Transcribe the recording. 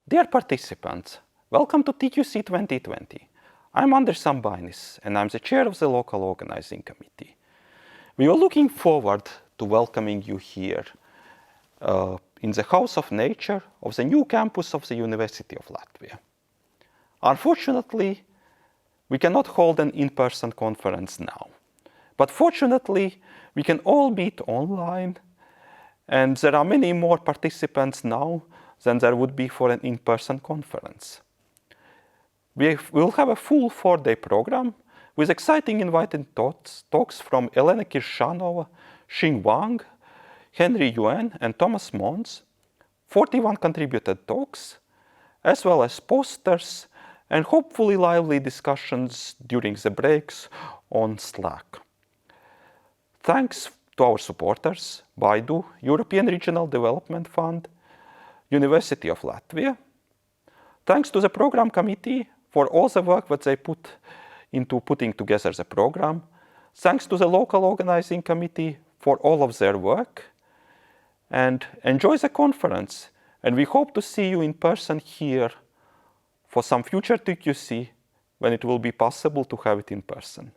Dear participants, welcome to TQC 2020. I'm Andris Ambainis, and I'm the chair of the local organizing committee. We are looking forward to welcoming you here in the House of Nature of the new campus of the University of Latvia. Unfortunately, we cannot hold an in-person conference now. But fortunately, we can all meet online, and there are many more participants now than there would be for an in-person conference. We will have a full 4-day program with exciting invited talks from Elena Kirshanova, Xing Wang, Henry Yuan, and Thomas Mons, 41 contributed talks, as well as posters and hopefully lively discussions during the breaks on Slack. Thanks to our supporters, Baidu, European Regional Development Fund, University of Latvia. Thanks to the program committee for all the work that they put into putting together the program. Thanks to the local organizing committee for all of their work. And enjoy the conference. And we hope to see you in person here for some future TQC when it will be possible to have it in person.